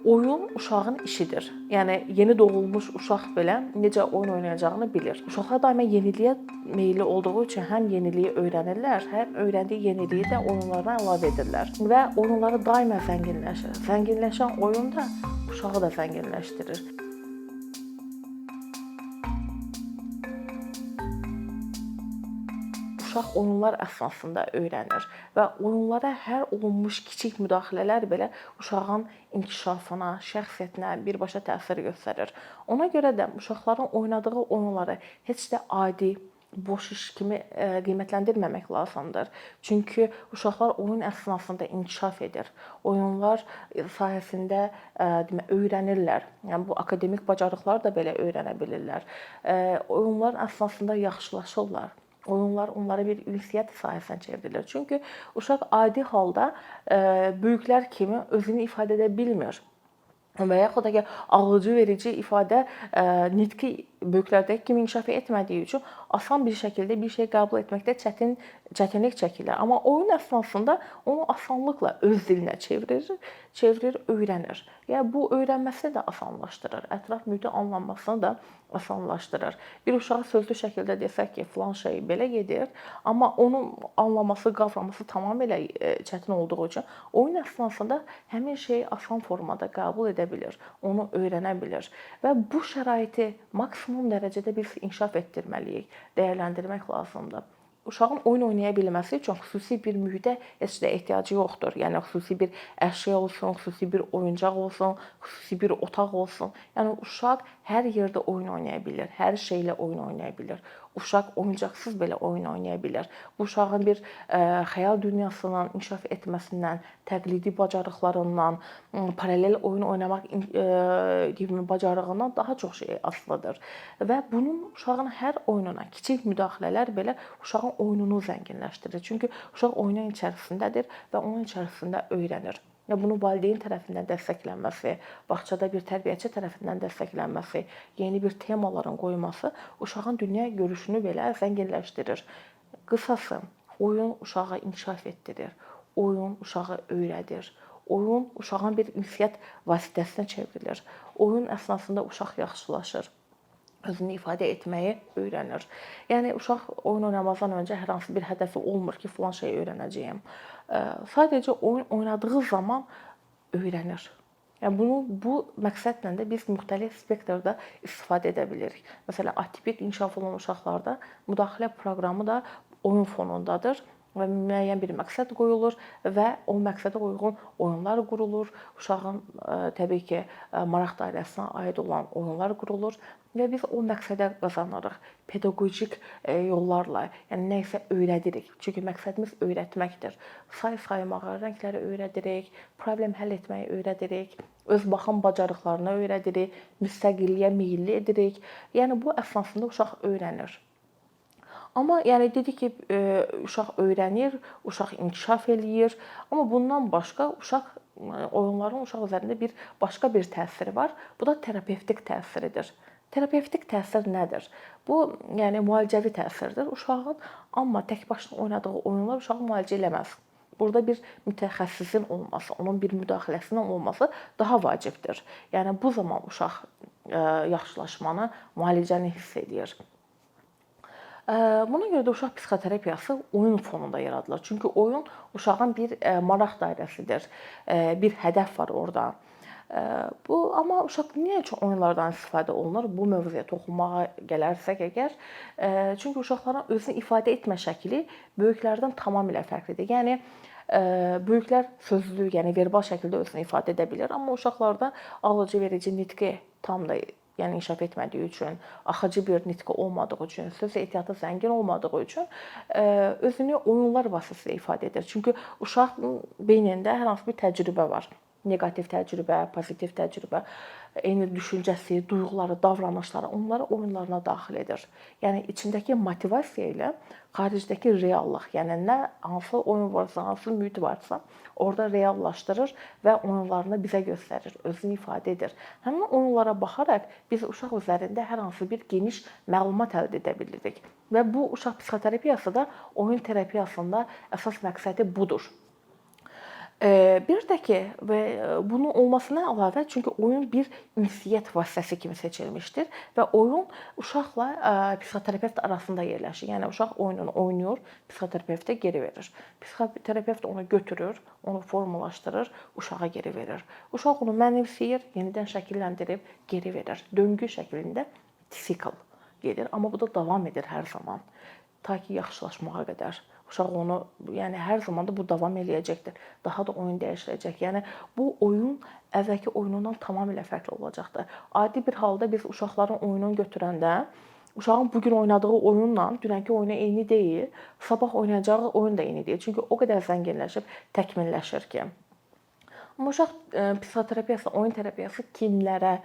Oyun uşağın işidir. Yəni yeni doğulmuş uşaq belə necə oyun oynayacağını bilir. Uşaqlar daima yeniliyə meyilli olduğu üçün həm yeniliyi öyrənirlər, həm öyrəndiyi yeniliyi də oyunlarına əlavə edirlər və oyunları daima zənginləşir. Zənginləşən oyun da uşağı da zənginləşdirir. Uşaq oyunlar əsnasında öyrənir və oyunlara hər olunmuş kiçik müdaxilələr belə uşağın inkişafına, şəxsiyyətinə birbaşa təsir göstərir. Ona görə də uşaqların oynadığı oyunları heç də adi, boş iş kimi qiymətləndirməmək lazımdır. Çünki uşaqlar oyun əsnasında inkişaf edir. Oyunlar sayəsində öyrənirlər. Yəni bu akademik bacarıqlar da belə öyrənə bilirlər. Oyunlar əsnasında yaxşılaşırlar. Oyunlar onlara bir ünsiyyət sahəsinə çevrilir. Çünki uşaq adi halda böyüklər kimi özünü ifadə edə bilmir. Və yaxud da ki, ağlıcı verici ifadə nitqi böyüklərdəki kimi inkişaf etmədiyi üçün asan bir şəkildə bir şey qəbul etməkdə çətinlik çəkirlər. Amma oyun əsnasında onu asanlıqla öz dilinə çevirir, öyrənir. Yəni bu öyrənməsini də asanlaşdırır, ətraf mühiti anlamasını da asanlaşdırır. Bir uşağa sözlü şəkildə desək ki, filan şey belə gedir, amma onun anlaması, qavraması tamamilə çətin olduğu üçün oyun əsnasında həmin şeyi asan formada qəbul edə bilir, onu öyrənə bilir və bu şəraiti maksimum dərəcədə biz inkişaf etdirməliyik, dəyərləndirmək lazımdır. Uşağın oyun oynaya bilməsi üçün xüsusi bir mühitə heç də ehtiyacı yoxdur. Yəni xüsusi bir əşya olsun, xüsusi bir oyuncaq olsun, xüsusi bir otaq olsun. Yəni uşaq hər yerdə oyun oynaya bilər, hər şeylə oyun oynaya bilər. Uşaq oyuncaqsız belə oyun oynaya bilər. Bu uşağın bir xəyal dünyasının inkişaf etməsindən, təqlidi bacarıqlarından, paralel oyun oynamaq kimi bacarığından daha çox şey asılıdır. Və bunun uşağın hər oyununa kiçik müdaxilələr belə uşağın oyununu zənginləşdirir. Çünki uşaq oyunun içərisindədir və onun içərisində öyrənir. Ya bunu valideyn tərəfindən dəstəklənməsi, bağçada bir tərbiyəçi tərəfindən dəstəklənməsi, yeni bir temaların qoyulması uşağın dünya görüşünü belə zənginləşdirir. Qısası, oyun uşağı inkişaf etdirir. Oyun uşağı öyrədir. Oyun uşağın bir ünsiyyət vasitəsinə çevrilir. Oyun əsnasında uşaq yaxşılaşır. Özünü ifadə etməyi öyrənir. Yəni uşaq oyun oynamazdan öncə hər hansı bir hədəfi olmur ki, filan şey öyrənəcəyəm. Sadəcə oyun oynadığı zaman öyrənir. Yəni bu məqsədlə də biz müxtəlif spektrdə istifadə edə bilirik. Məsələn, atipik inkişaf olan uşaqlarda müdaxilə proqramı da oyun fonundadır və müəyyən bir məqsəd qoyulur və o məqsədə uyğun oyunlar qurulur. Uşağın təbii ki, maraq dairəsinə aid olan oyunlar qurulur və biz o məqsədə qazanırıq pedaqojik yollarla. Yəni nə isə öyrədirik. Çünki məqsədimiz öyrətməkdir. Saymağı, rəngləri öyrədirik, problem həll etməyi öyrədirik, öz baxım bacarıqlarını öyrədirik, müstəqilliyə meylli edirik. Yəni bu əsasında uşaq öyrənir. Amma yəni dedik ki, uşaq öyrənir, uşaq inkişaf eləyir. Amma bundan başqa oyunların uşaq üzərində başqa bir təsiri var. Bu da terapevtik təsiridir. Terapevtik təsir nədir? Bu yəni müalicəvi təsirdir. Uşağın amma tək başına oynadığı oyunlar uşağı müalicə eləməz. Burada bir mütəxəssisin olması, onun bir müdaxiləsinin olması daha vacibdir. Yəni bu zaman uşaq yaxşılaşmanı, müalicəni hiss edir. Buna görə də uşaq psixoterapiyası oyun fonunda yaradılır. Çünki oyun uşağın bir maraq dairəsidir. Bir hədəf var orada. Amma uşaq niyə üçün oyunlardan istifadə olunur? Bu mövzuya toxunmağa gələrsək əgər, çünki uşaqların özünü ifadə etmə şəkli böyüklərdən tamamilə fərqlidir. Yəni böyüklər sözlü, yəni verbal şəkildə özünü ifadə edə bilər, amma uşaqlarda alıcı-verici nitqi tam da inkişaf etmədiyi üçün, axıcı bir nitqi olmadığı üçün, söz ehtiyatı zəngin olmadığı üçün özünü oyunlar vasitəsilə ifadə edir. Çünki uşağın beynində hər hansı bir təcrübə var. Neqativ təcrübə, pozitiv təcrübə, eyni düşüncəsi, duyğuları, davranışları onları oyunlarına daxil edir. Yəni içindəki motivasiya ilə xaricdəki reallıq, yəni hansı oyun varsa, hansı mühit varsa, orada reallaşdırır və oyunlarını bizə göstərir, özünü ifadə edir. Həmin oyunlara baxaraq biz uşaq üzərində hər hansı bir geniş məlumat əldə edə bilirik. Və bu uşaq psixoterapiyası da oyun terapiyasında əsas məqsədi budur. Bir də ki, və bunun olmasına əlavə, çünki oyun bir ünsiyyət vasitəsi kimi seçilmişdir və oyun uşaqla psixoterapevt arasında yerləşir. Yəni uşaq oyununu oynayır, psixoterapevtə geri verir. Psixoterapevt onu götürür, onu formalaşdırır, uşağa geri verir. Uşaq onu mənimsəyir, yenidən şəkilləndirib geri verir. Döngü şəklində sikl gedir, amma bu da davam edir hər zaman. Ta ki yaxşılaşmağa qədər. Uşaq onu, yəni hər zaman da bu davam eləyəcəkdir. Daha da oyun dəyişiləcək. Yəni bu oyun əvvəlki oyunundan tamamilə fərqli olacaqdır. Adi bir halda biz uşaqların oyununu götürəndə uşağın bu gün oynadığı oyunla dünənki oyunu eyni deyil, sabah oynayacağı oyun da eyni deyil. Çünki o qədər zənginləşib, təkmilləşir ki. Amma uşaq psixoterapiyası, oyun terapiyası kimlərə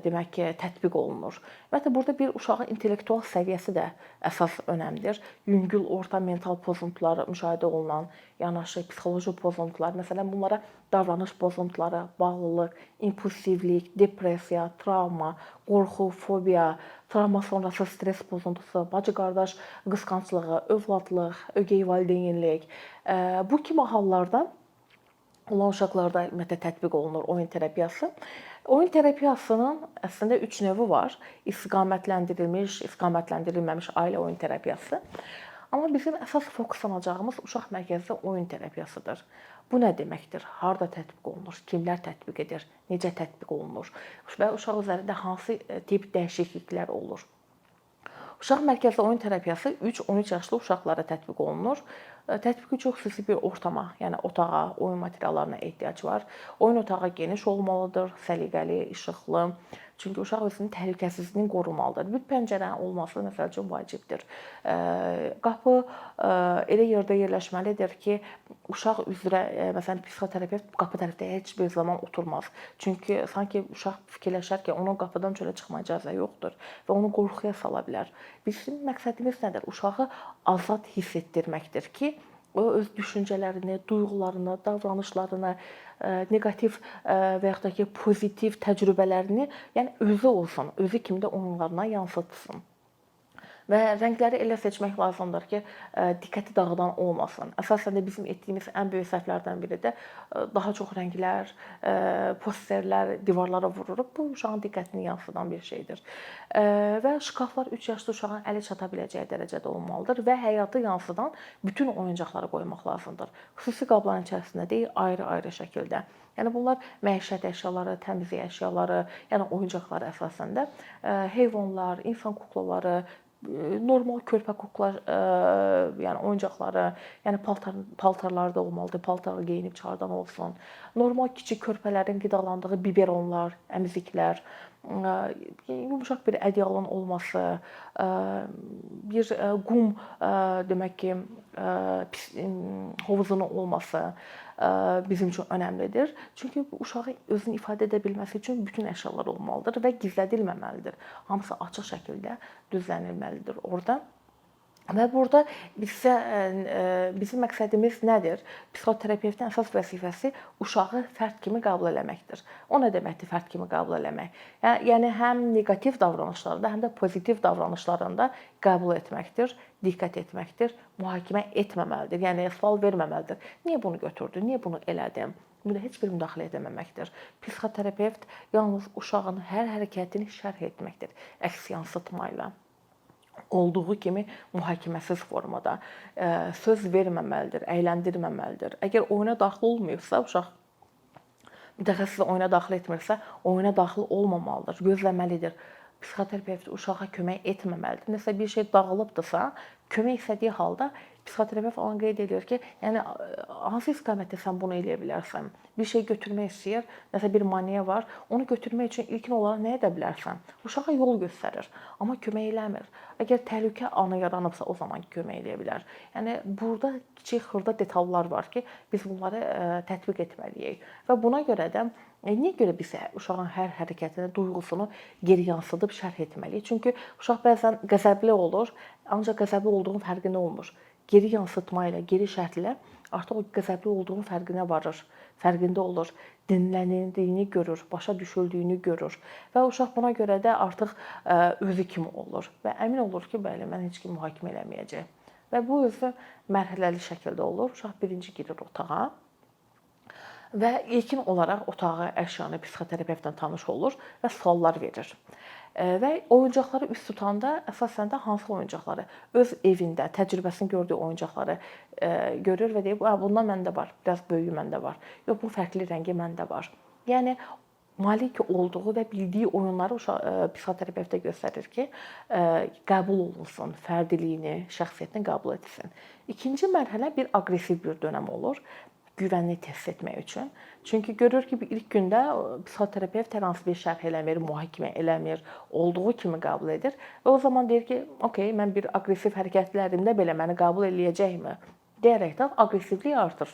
demək ki, tətbiq olunur? Ümumiyyətlə burada bir uşağın intellektual səviyyəsi də əsas önəmlidir. Yüngül, orta mental pozuntuları müşahidə olunan yanaşı psixoloji pozuntular, məsələn, bunlara davranış pozuntuları, bağlılıq, impulsivlik, depressiya, travma, qorxu, fobiya, travma sonrası stress pozuntusu, bacı-qardaş qısqanclığı, övladlıq, ögey valideynlik bu kimi hallarda olan uşaqlarda ümumiyyətlə tətbiq olunur oyun terapiyası. Oyun terapiyasının əslində 3 növü var. İstiqamətləndirilmiş, istiqamətləndirilməmiş ailə oyun terapiyası. Amma bizim əsas fokuslanacağımız uşaq mərkəzli oyun terapiyasıdır. Bu nə deməkdir? Harda tətbiq olunur? Kimlər tətbiq edir? Necə tətbiq olunur? Və uşaq üzərində hansı tip dəyişikliklər olur? Uşaq mərkəzli oyun terapiyası 3-13 yaşlı uşaqlara tətbiq olunur. Tətbiq üçün xüsusi bir ortama, yəni otağa, oyun materiallarına ehtiyac var. Oyun otağı geniş olmalıdır, səliqəli, işıqlı. Çünki uşaq özünün təhlükəsizliyini qorumalıdır. Bir pəncərənin olması məsəl üçün vacibdir. Qapı elə yerdə yerləşməlidir ki, uşaq üzrə məsələn psixoterapevt qapı tərəfdə heç bir zaman oturmaz. Çünki sanki uşaq fikirləşər ki, onun qapıdan çölə çıxma icazə yoxdur və onu qorxuya sala bilər. Bizim məqsədimiz nədir? Uşağı azad hiss etdirməkdir ki, o öz düşüncələrini, duyğularını, davranışlarını, neqativ və yaxud da ki, pozitiv təcrübələrini, yəni özü olsun, özü kimi də oyunlarına yansıtsın. Və rəngləri elə seçmək lazımdır ki, diqqəti dağıdan olmasın. Əsasən də bizim etdiyimiz ən böyük səhvlərdən biri də daha çox rənglər, posterlər divarlara vururuq. Bu uşağın diqqətini yansıdan bir şeydir. Və şkaflar 3 yaşlı uşağın əli çata biləcəyi dərəcədə olmalıdır və həyatı yansıdan bütün oyuncaqları qoymaq lazımdır. Xüsusi qabların içərisində deyil, ayrı-ayrı şəkildə. Yəni bunlar məişət əşyaları, təmizlik əşyaları, yəni oyuncaqlar əsasən də heyvanlar, insan kuklaları, normal körpə kukla, yəni oyuncaqları, yəni paltarlarda olmalıdır, paltarı geyinib çıxardan olsun. Normal kiçik körpələrin qidalandığı biberonlar, əmiziklər, yumşaq bir ədyalın olması, bir qum demək ki, hovuzunun olması bizim üçün önəmlidir. Çünki uşağı özünü ifadə edə bilməsi üçün bütün əşyalar olmalıdır və gizlədilməməlidir. Hamısı açıq şəkildə düzlənilməlidir orada. Və burada bizim məqsədimiz nədir? Psixoterapevtin əsas vəzifəsi uşağı fərd kimi qəbul etməkdir. O nə deməkdir fərd kimi qəbul etmək? Yəni həm neqativ davranışlarda, həm də pozitiv davranışlarında qəbul etməkdir, diqqət etməkdir, mühakimə etməməlidir. Yəni sual verməməlidir. Niyə bunu götürdün? Niyə bunu elədin? Bunda heç bir müdaxilə etməməkdir. Psixoterapevt yalnız uşağın hər hərəkətini şərh etməkdir, əks yansıtmayla. Olduğu kimi mühakiməsiz formada söz verməməlidir, əyləndirməməlidir. Əgər oyuna daxil olmayıbsa, uşaq mütəxəssis oyuna daxil etmirsə, oyuna daxil olmamalıdır, gözləməlidir. Psixoterapevt uşağa kömək etməməlidir. Nəsə bir şey dağılıbdırsa, kömək istədiyi halda psixoterapevt onu qeyd edir ki, yəni hansı istiqamətdə sən bunu eləyə bilərsən? Bir şey götürmək istəyir, nəsə bir maniya var, onu götürmək üçün ilkin olaraq nə edə bilərsən? Uşağa yol göstərir, amma kömək eləmir. Əgər təhlükə anı yaranıbsa, o zaman kömək eləyə bilər. Yəni burada kiçik xırda detallar var ki, biz bunları tətbiq etməliyik. Və buna görə də niyə görə biz uşağın hər hərəkətini, duyğusunu geri yansıdıb şərh etməliyik? Çünki uşaq bəzən qəzəbli olur, ancaq qəzəbli olduğunun fərqində olmur. Geri yansıtma ilə, geri şərhlə artıq o qəzəbli olduğunun fərqinə varır, fərqində olur, dinlənildiyini görür, başa düşüldüyünü görür və uşaq buna görə də artıq özü kimi olur və əmin olur ki, bəli, mən heç kim mühakimə eləməyəcək. Və bu özü mərhələli şəkildə olur. Uşaq birinci girir otağa. və ilkin olaraq otağı, əşyanı psixoterapevtlə tanış olur və suallar verir. Və oyuncaqları üst tutanda əsasən də hansı oyuncaqları öz evində təcrübəsini gördüyü oyuncaqları görür və deyir, bundan məndə var, biraz böyüyü məndə var. Yox, bu fərqli rəngi məndə var. Yəni malik olduğu və bildiyi oyunları psixoterapevtə göstərir ki, qəbul olunsun, fərdiliyini, şəxsiyyətini qəbul etsin. İkinci mərhələ bir aqressiv bir dönəm olur, güvəni test etmək üçün. Çünki görür ki, ilk gündə psixoterapevt hər hansı bir şərh eləmir, mühakimə eləmir, olduğu kimi qəbul edir və o zaman deyir ki, okey, mən bir aqressiv hərəkətlərimdə belə məni qəbul eləyəcəkmi? Deyərəkdən aqressivlik artır.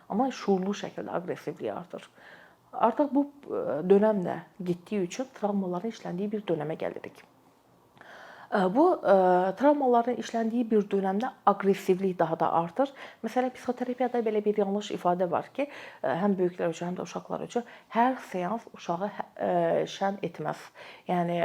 Amma şuurlu şəkildə aqressivlik artır. Artıq bu dönəm də getdiyi üçün travmaların işləndiyi bir dönəmə gəlirik. Bu travmaların işləndiyi bir dönəmdə aqressivlik daha da artır. Məsələn, psixoterapiyada belə bir yanlış ifadə var ki, həm böyüklər üçün, həm də uşaqlar üçün hər seans uşağı şən etməz. Yəni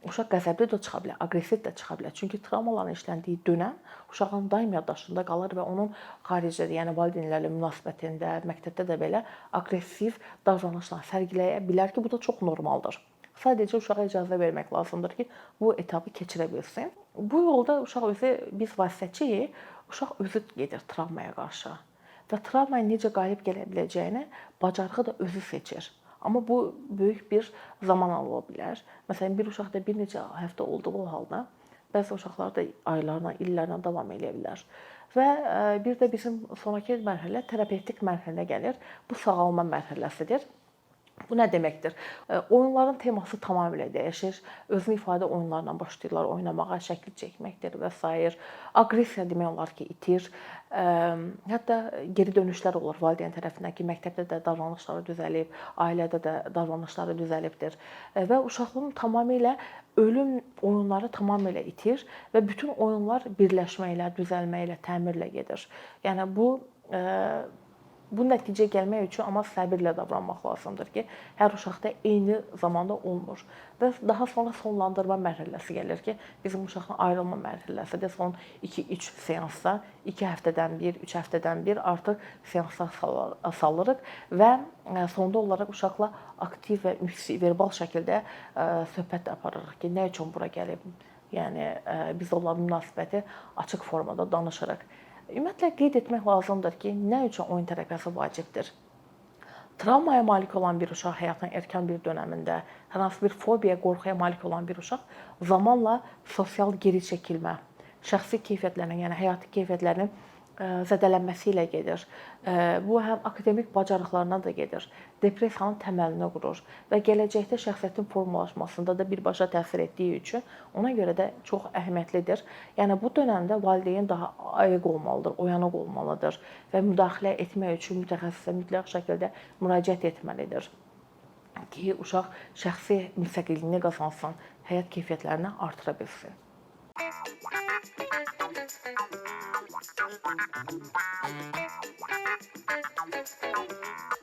uşaq qəzəbli də çıxa bilər, aqressiv də çıxa bilər. Çünki travmaların işləndiyi dönəm uşağın daim yaddaşında qalır və onun xaricdə, yəni valideynlərlə münasibətində, məktəbdə də belə aqressiv davranışlar sərgiləyə bilər ki, bu da çox normaldır. Sadəcə uşağa icazə vermək lazımdır ki, bu etapı keçirə bilsin. Bu yolda uşaq özü, biz vasitəçiyik, uşaq özü gedir travmaya qarşı və travmaya necə qalib gələ biləcəyini bacarığı da özü seçir. Amma bu böyük bir zaman ala bilər. Məsələn, bir uşaqda bir neçə həftə olduğu halda bəzi uşaqlar da aylarla, illərlə davam edə bilər. Və bir də bizim sonrakı mərhələ terapevtik mərhələ gəlir. Bu sağalma mərhələsidir. Bu nə deməkdir? Oyunların teması tamamilə dəyişir. Özünü ifadə oyunlarla başlayırlar oynamağa, şəkil çəkməkdir və s. Aqressiya demək olar ki, itir. Hətta geri dönüşlər olur valideyn tərəfindən ki, məktəbdə də davranışları düzəlib, ailədə də davranışları düzəlibdir. Və uşaqlığın tamamilə ölüm oyunları tamamilə itir və bütün oyunlar birləşməklə, düzəlməklə, təmirlə gedir. Yəni bu nəticəyə gəlmək üçün amma səbirlə davranmaq lazımdır ki, hər uşaqda eyni zamanda olmur. Və daha sonra sonlandırma mərhələsi gəlir ki, bizim uşaqla ayrılma mərhələsidir. Son 2-3 seansda, 2 həftədən bir, 3 həftədən bir artıq seanslar salırıq və sonda olaraq uşaqla aktiv və verbal şəkildə söhbət aparırıq ki, nə üçün bura gəlib? Yəni biz onların münasibəti açıq formada danışırıq. Ümumiyyətlə qeyd etmək lazımdır ki, nə üçün oyun terapiyası vacibdir? Travmaya malik olan bir uşaq həyatının erkən bir dönəmində, hər hansı bir fobiyaya, qorxuya malik olan bir uşaq zamanla sosial geri çəkilmə, şəxsi keyfiyyətlərinin, yəni həyati keyfiyyətlərinin zədələnməsi ilə gedir. Bu həm akademik bacarıqlarına da gedir. Depressiyanın təməlini qurur və gələcəkdə şəxsiyyətin formalaşmasında da birbaşa təsir etdiyi üçün ona görə də çox əhəmiyyətlidir. Yəni bu dövrdə valideyn daha ayıq olmalıdır, oyanıq olmalıdır və müdaxilə etmək üçün mütəxəssisə mütləq şəkildə müraciət etməlidir ki, uşaq şəxsi müstəqilliyini qazansın, həyat keyfiyyətlərini artıra bilsin. Thank you.